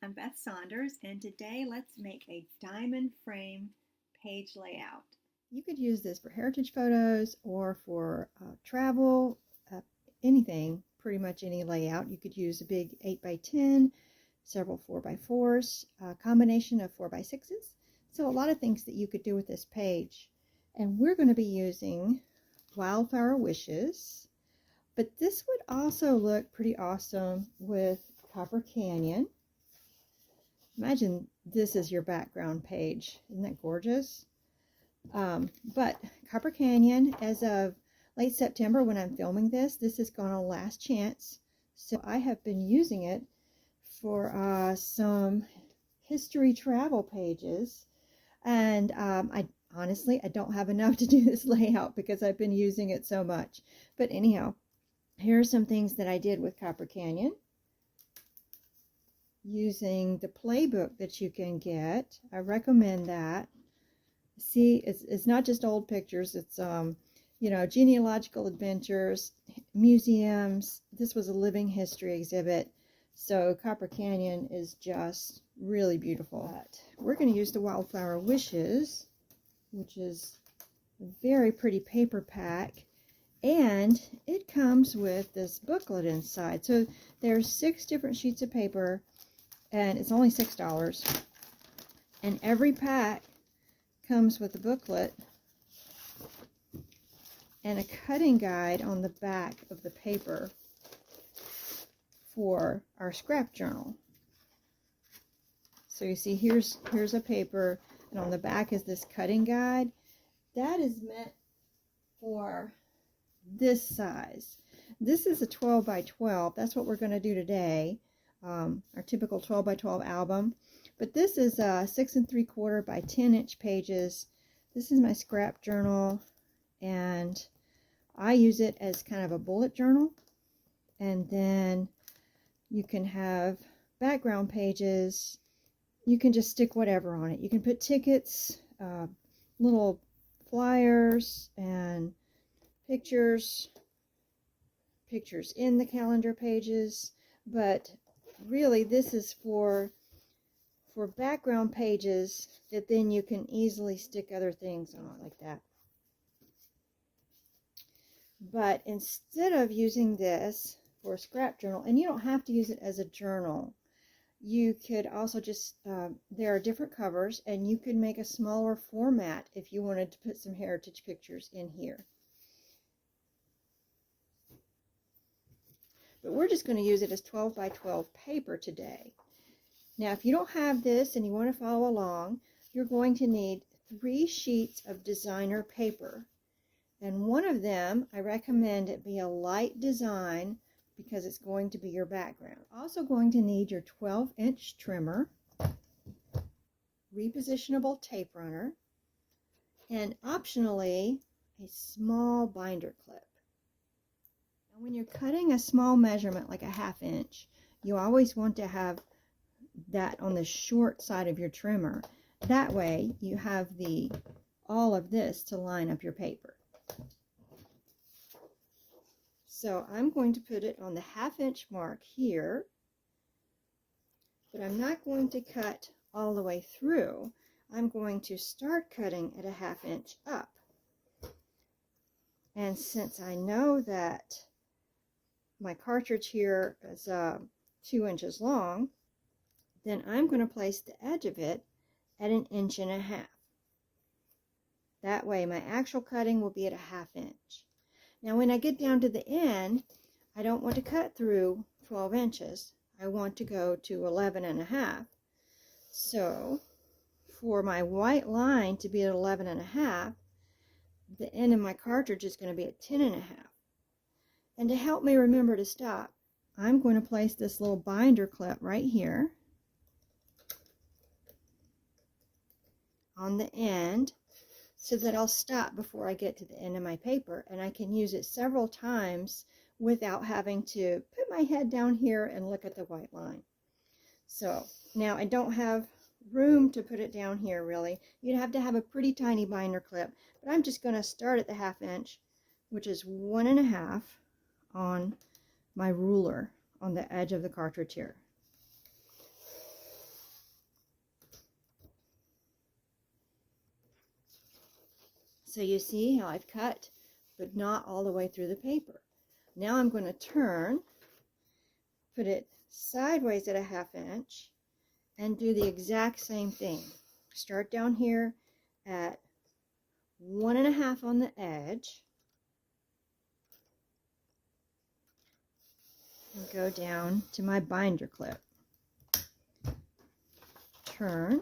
I'm Beth Saunders, and today let's make a diamond frame page layout. You could use this for heritage photos or for travel, anything, pretty much any layout. You could use a big 8x10, several 4x4s, a combination of 4x6s. So a lot of things that you could do with this page. And we're going to be using Wildflower Wishes, but this would also look pretty awesome with Copper Canyon. Imagine this is your background page. Isn't that gorgeous? But Copper Canyon, as of late September when I'm filming this is gone on last chance. So I have been using it for some history travel pages. And I honestly don't have enough to do this layout because I've been using it so much. But anyhow, here are some things that I did with Copper Canyon. Using the playbook that you can get. I recommend that. See, it's not just old pictures. It's genealogical adventures, museums. This was a living history exhibit. So Copper Canyon is just really beautiful. But we're going to use the Wildflower Wishes, which is a very pretty paper pack. And it comes with this booklet inside. So there's 6 different sheets of paper, and it's only $6. And every pack comes with a booklet and a cutting guide on the back of the paper for our scrap journal. So you see here's a paper, and on the back is this cutting guide. That is meant for this size. This is a 12 by 12. That's what we're going to do today. Our typical 12 by 12 album. But this is 6 3/4 by 10-inch pages. This is my scrap journal, and I use it as kind of a bullet journal. And then you can have background pages. You can just stick whatever on it. You can put tickets, little flyers, and pictures in the calendar pages. But really, this is for background pages that then you can easily stick other things on like that. But instead of using this for a scrap journal, and you don't have to use it as a journal, you could also just, there are different covers, and you could make a smaller format if you wanted to put some heritage pictures in here. But we're just going to use it as 12 by 12 paper today. Now, if you don't have this and you want to follow along, you're going to need 3 sheets of designer paper. And one of them, I recommend it be a light design because it's going to be your background. Also going to need your 12-inch trimmer, repositionable tape runner, and optionally, a small binder clip. Now, when you're cutting a small measurement like a 1/2 inch, you always want to have that on the short side of your trimmer. That way you have all of this to line up your paper. So I'm going to put it on the 1/2 inch mark here, but I'm not going to cut all the way through. I'm going to start cutting at a 1/2 inch up. And since I know that my cartridge here is 2 inches long, then I'm going to place the edge of it at 1.5 inches. That way my actual cutting will be at a 1/2 inch. Now when I get down to the end, I don't want to cut through 12 inches. I want to go to 11.5. So for my white line to be at 11.5, the end of my cartridge is going to be at 10.5. And to help me remember to stop, I'm going to place this little binder clip right here on the end so that I'll stop before I get to the end of my paper, and I can use it several times without having to put my head down here and look at the white line. So now I don't have room to put it down here really. You'd have to have a pretty tiny binder clip, but I'm just going to start at the 1/2 inch, which is 1.5 on my ruler on the edge of the cartridge here. So you see how I've cut, but not all the way through the paper. Now I'm going to turn, put it sideways at a 1/2 inch, and do the exact same thing. Start down here at 1 1/2 on the edge, and go down to my binder clip. Turn,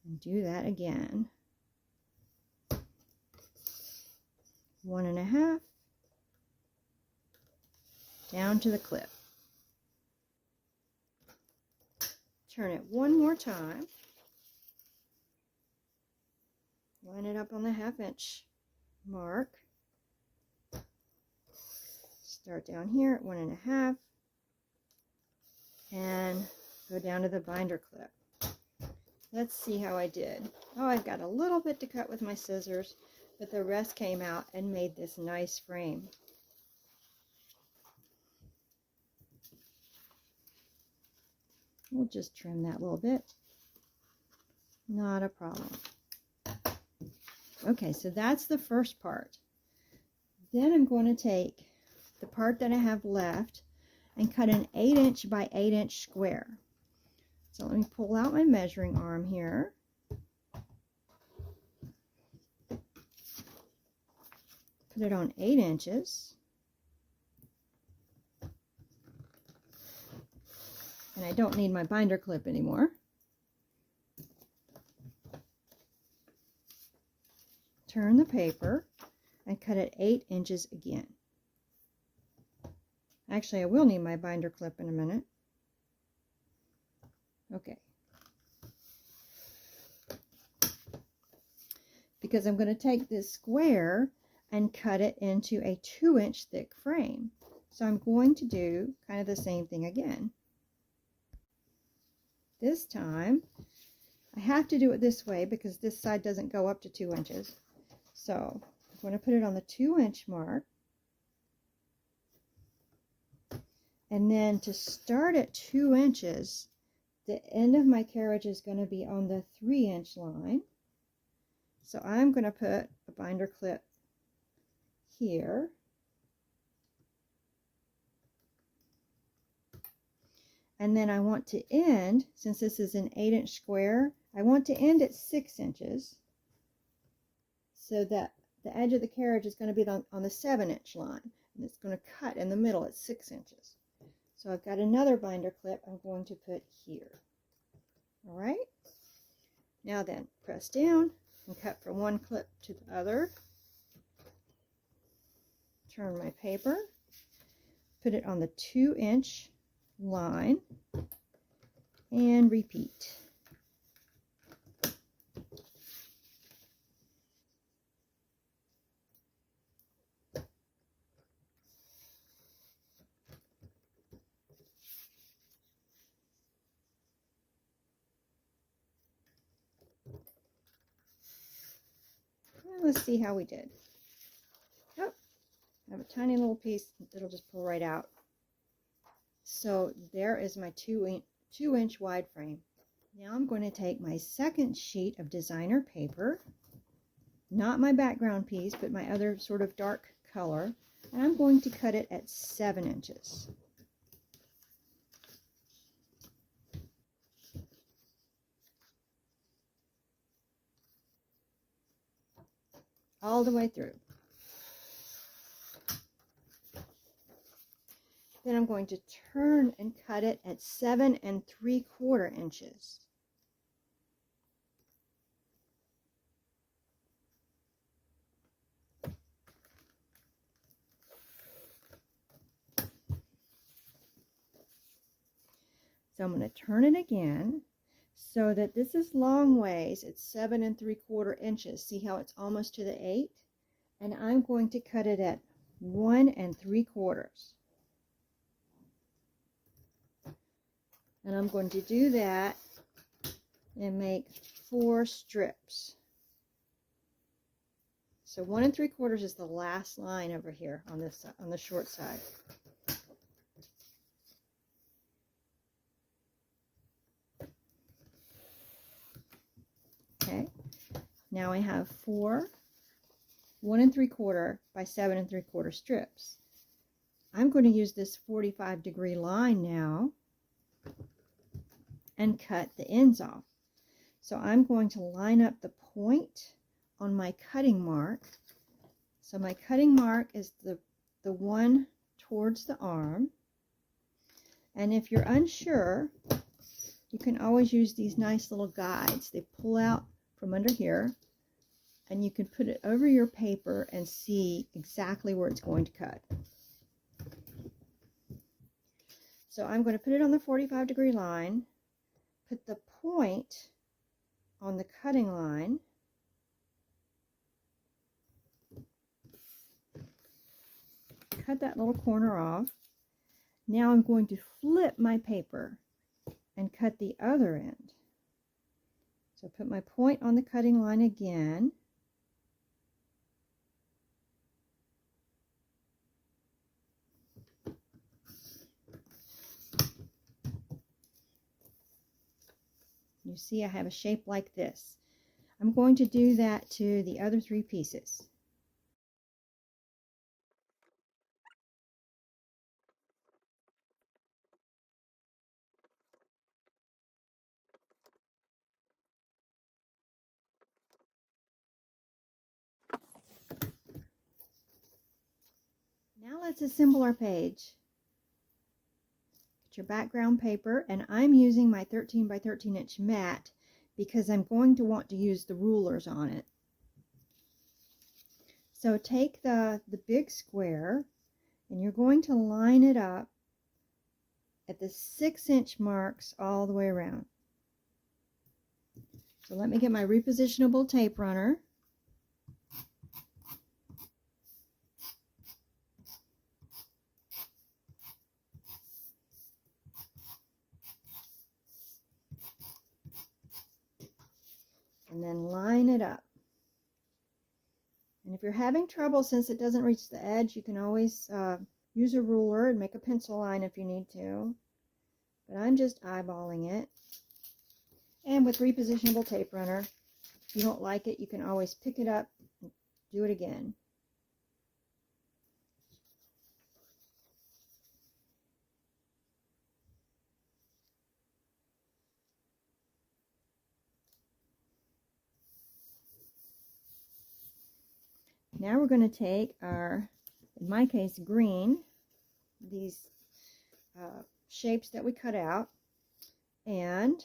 and do that again. 1 1/2 down to the clip. Turn it one more time. Line it up on the 1/2 inch mark. Start down here at 1 1/2 and go down to the binder clip. Let's see how I did. Oh, I've got a little bit to cut with my scissors, but the rest came out and made this nice frame. We'll just trim that a little bit. Not a problem. Okay, so that's the first part. Then I'm going to take the part that I have left and cut an 8 inch by 8 inch square. So let me pull out my measuring arm here. Put it on 8 inches. And I don't need my binder clip anymore. Turn the paper and cut it 8 inches again. Actually, I will need my binder clip in a minute. Okay. Because I'm going to take this square and cut it into a 2 inch thick frame. So I'm going to do kind of the same thing again. This time, I have to do it this way because this side doesn't go up to 2 inches. So I'm going to put it on the 2 inch mark. And then to start at 2 inches, the end of my carriage is going to be on the 3 inch line. So I'm going to put a binder clip here. And then I want to end, since this is an 8 inch square, I want to end at 6 inches so that the edge of the carriage is going to be on the 7 inch line. And it's going to cut in the middle at 6 inches. So I've got another binder clip I'm going to put here. All right. Now then, press down and cut from one clip to the other. Turn my paper, put it on the 2 inch line, and repeat. Let's see how we did. Oh, I have a tiny little piece that'll just pull right out. So there is my 2 inch wide frame. Now I'm going to take my second sheet of designer paper, not my background piece, but my other sort of dark color, and I'm going to cut it at 7 inches. All the way through. Then I'm going to turn and cut it at 7 3/4 inches. So I'm going to turn it again so that this is long ways. It's 7 3/4 inches. See how it's almost to the 8? And I'm going to cut it at 1 3/4. And I'm going to do that and make 4 strips. So 1 3/4 is the last line over here on this on the short side. Okay. Now I have 4 1 3/4 by 7 3/4 strips. I'm going to use this 45-degree line now and cut the ends off. So I'm going to line up the point on my cutting mark. So my cutting mark is the one towards the arm. And if you're unsure, you can always use these nice little guides. They pull out from under here, and you can put it over your paper and see exactly where it's going to cut. So I'm going to put it on the 45-degree line, put the point on the cutting line, cut that little corner off. Now I'm going to flip my paper and cut the other end. So put my point on the cutting line again. You see I have a shape like this. I'm going to do that to the other 3 pieces. Now let's assemble our page. Get your background paper, and I'm using my 13 by 13 inch mat because I'm going to want to use the rulers on it. So take the big square, and you're going to line it up at the 6-inch marks all the way around. So let me get my repositionable tape runner. And then line it up. And if you're having trouble, since it doesn't reach the edge, you can always use a ruler and make a pencil line if you need to. But I'm just eyeballing it. And with repositionable tape runner, if you don't like it, you can always pick it up and do it again. Now we're going to take our, in my case, green, these shapes that we cut out, and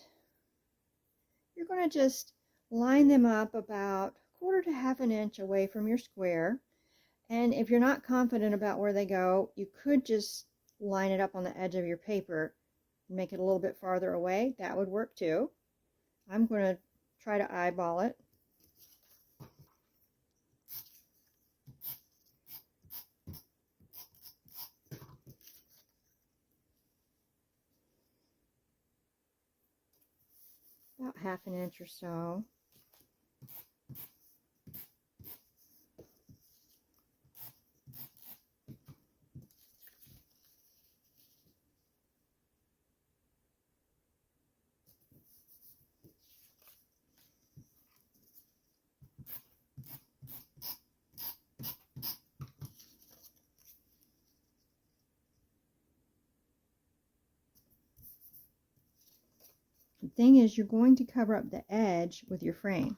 you're going to just line them up about 1/4 to 1/2 inch away from your square. And if you're not confident about where they go, you could just line it up on the edge of your paper and make it a little bit farther away. That would work too. I'm going to try to eyeball it. About 1/2 inch or so. The thing is, you're going to cover up the edge with your frame.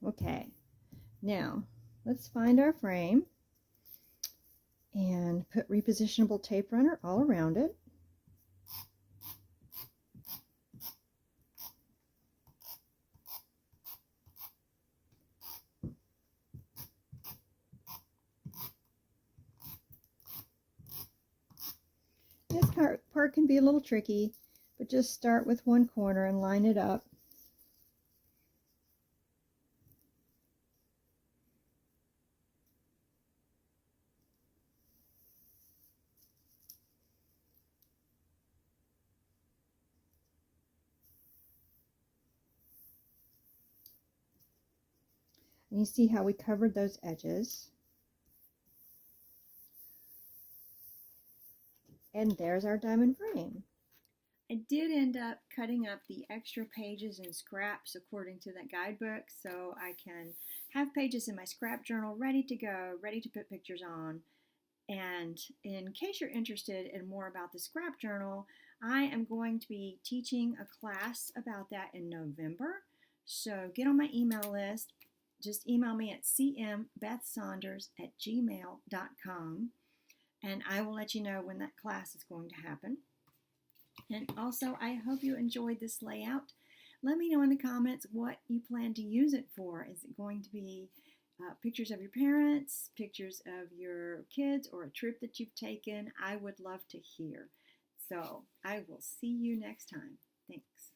Okay, now let's find our frame and put repositionable tape runner all around it. This part can be a little tricky, but just start with one corner and line it up. And you see how we covered those edges. And there's our diamond frame. I did end up cutting up the extra pages in scraps according to that guidebook, so I can have pages in my scrap journal ready to go, ready to put pictures on. And in case you're interested in more about the scrap journal, I am going to be teaching a class about that in November. So get on my email list. Just email me at cmbethsaunders@gmail.com, and I will let you know when that class is going to happen. And also, I hope you enjoyed this layout. Let me know in the comments what you plan to use it for. Is it going to be pictures of your parents, pictures of your kids, or a trip that you've taken? I would love to hear. So I will see you next time. Thanks.